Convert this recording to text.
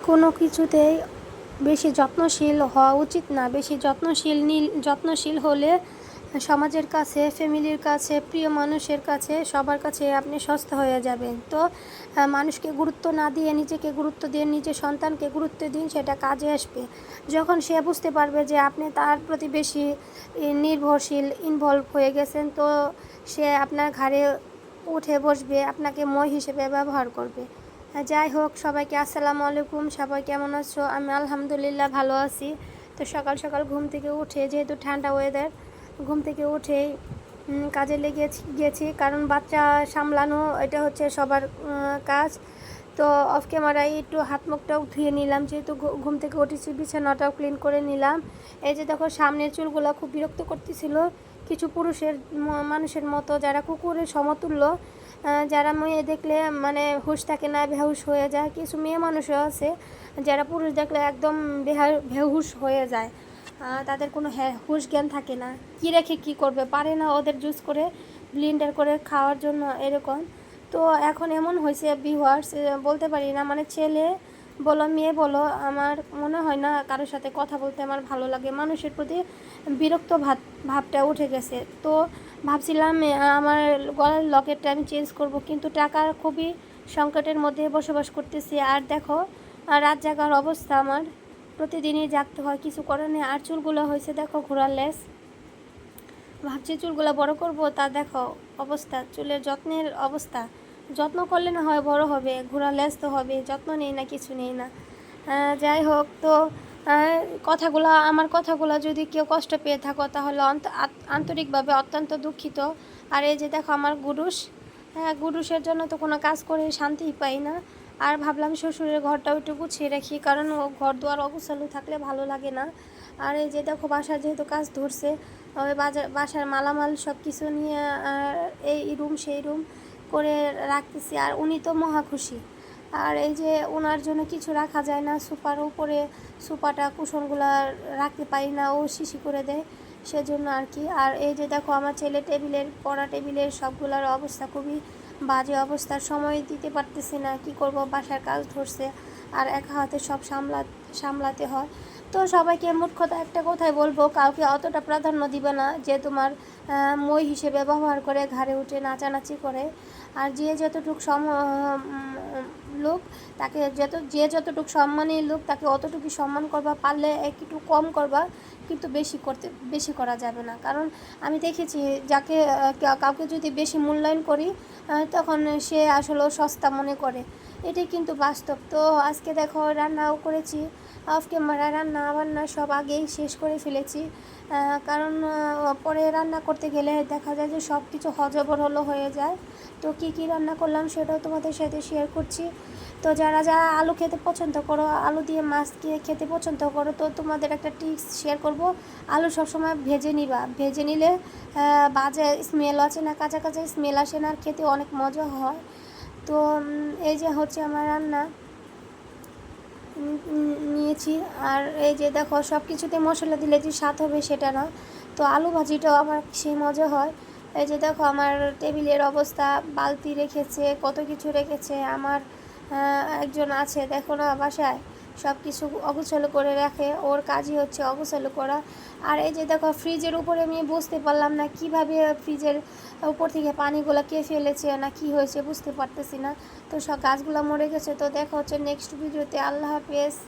কোনো কিছুতেই বেশি যত্নশীল হওয়া উচিত না। বেশি যত্নশীল হলে সমাজের কাছে, ফ্যামিলির কাছে, প্রিয় মানুষের কাছে, সবার কাছে আপনি সস্তা হয়ে যাবেন। তো মানুষকে গুরুত্ব না দিয়ে নিজেকে গুরুত্ব দিন, নিজের সন্তানকে গুরুত্ব দিন, সেটা কাজে আসবে। যখন সে বুঝতে পারবে যে আপনি তার প্রতি বেশি নির্ভরশীল, ইনভলভ হয়ে গেছেন, তো সে আপনার ঘাড়ে উঠে বসবে, আপনাকে মই হিসেবে ব্যবহার করবে। যাই হোক, সবাইকে আসসালামু আলাইকুম। সবাই কেমন আছো? আমি আলহামদুলিল্লাহ ভালো আছি। তো সকাল সকাল ঘুম থেকে উঠে, যেহেতু ঠান্ডা ওয়েদার, ঘুম থেকে উঠেই কাজে গেছি, কারণ বাচ্চা সামলানো এটা হচ্ছে সবার কাজ। তো অফ ক্যামেরায় একটু হাত মুখটাও ধুয়ে নিলাম, যেহেতু ঘুম থেকে উঠেছি, বিছানাটাও ক্লিন করে নিলাম। এই যে দেখো, সামনের চুলগুলো খুব বিরক্ত করতেছিল। কিছু মানুষের মতো, যারা কুকুরের সমতুল্য, যারা মেয়ে দেখলে মানে হুঁশ থাকে না, বেহুশ হয়ে যায়। কিছু মেয়ে মানুষও আছে যারা পুরুষ দেখলে একদম বেহুশ হয়ে যায়, তাদের কোনো হুঁশ জ্ঞান থাকে না, কী রেখে কী করবে পারে না, ওদের জুস করে ব্লেন্ডার করে খাওয়ার জন্য এরকম। তো এখন এমন হয়েছে ভিউয়ার্স, বলতে পারি না, মানে ছেলে বলো মেয়ে বলো, আমার মনে হয় না কারোর সাথে কথা বলতে আমার ভালো লাগে। মানুষের প্রতি বিরক্ত ভাবটা উঠে গেছে। তো ভাবছিলাম আমার গলার লকেটটা আমি চেঞ্জ করব, কিন্তু টাকার খুবই সংকটের মধ্যে বসবাস করতেছি। আর দেখো, রাত জাগার অবস্থা আমার, প্রতিদিনই জাগতে হয়, কিছু করার নেই। আর চুলগুলো হয়েছে দেখো ঘোড়ার লেস, ভাবছি চুলগুলো বড় করব, তা দেখো অবস্থা, চুলের যত্নের অবস্থা। যত্ন করলে না হয় বড় হবে, ঘোড়া লেস তো হবে, যত্ন নেই না, কিছু নেই না। যাই হোক, তো আমার কথাগুলো যদি কেউ কষ্ট পেয়ে থাকো, তাহলে আন্তরিকভাবে অত্যন্ত দুঃখিত। আর এই যে দেখো আমার গুডুসের জন্য তো কোনো কাজ করে শান্তিই পাই না। আর ভাবলাম শ্বশুরের ঘরটাও একটু গুছিয়ে রাখি, কারণ ও ঘর দুয়ার অগোছালো থাকলে ভালো লাগে না। আর এই যে দেখো, বাসার যেহেতু কাজ ধরছে, ওই বাসার মালামাল সব কিছু নিয়ে এই রুম সেই রুম করে রাখতেছি। আর উনি তো মহা খুশি। আর এই যে ওনার জন্য কিছু রাখা যায় না, সোফার উপরে সোফাটা কুশনগুলো রাখতে পারি না, ও শিশি করে দেয়, সেজন্য আর কি। আর এই যে দেখো, আমার ছেলে পড়া টেবিলের সবগুলোর অবস্থা খুবই বাজে অবস্থার, সময় দিতে পারতেছি না, কি করব, বাসার কাজ ধরছে আর একা হাতে সব সামলাতে হয়। তো সবাইকে মোট কথা একটা কথাই বলবো, কাউকে অতটা প্রাধান্য দিবে না যে তোমার মই হিসেবে ব্যবহার করে, ঘাড়ে উঠে নাচানাচি করে। আর যে যতটুকু লোক, তাকে যতটুকু সম্মানী লোক, তাকে অতটুকু সম্মান করবা, পারলে একটু কম করবা, কিন্তু বেশি করা যাবে না। কারণ আমি দেখেছি, কাউকে যদি বেশি মূল্যায়ন করি, তখন সে আসলে সস্তা মনে করে, এটাই কিন্তু বাস্তব। তো আজকে দেখো, রান্নাও করেছি, অফ ক্যামেরা রান্না বান্না সব আগেই শেষ করে ফেলেছি। কারণ পরে রান্না করতে গেলে দেখা যায় যে সব কিছু হজবরল হয়ে যায়। তো কী রান্না করলাম সেটাও তোমাদের সাথে শেয়ার করছি। তো যারা আলু খেতে পছন্দ করো, আলু দিয়ে মাছ খেতে পছন্দ করো, তো তোমাদের একটা টিপস শেয়ার করব। আলু সবসময় ভেজে নিবা, ভেজে নিলে বাজে স্মেল আছে না, কাঁচা কাঁচা স্মেল আসে না, আর খেতে অনেক মজা হয়। তো এই যে হচ্ছে আমার রান্না নিয়েছি। আর এই যে দেখো, সব কিছুতে মশলা দিলে যে স্বাদ হবে সেটা না, তো আলু ভাজিটাও আমার সেই মজা হয়। এই যে দেখো, আমার টেবিলের অবস্থা, বালতি রেখেছে, কত কিছু রেখেছে। আমার একজন আছে দেখো না, বাসায় সব কিছু অগোছালো করে রাখে, ওর কাজই হচ্ছে অগোছালো করা। আর এই যে দেখো, ফ্রিজের উপরে আমি বুঝতে পারলাম না কিভাবে ফ্রিজের উপর থেকে পানিগুলো কে ফেলেছে না কি হয়েছে, বুঝতে পারতেছি না। তো সব গাছগুলো মরে গেছে। তো দেখা হচ্ছে নেক্সট ভিডিওতে। আল্লাহ হাফেজ।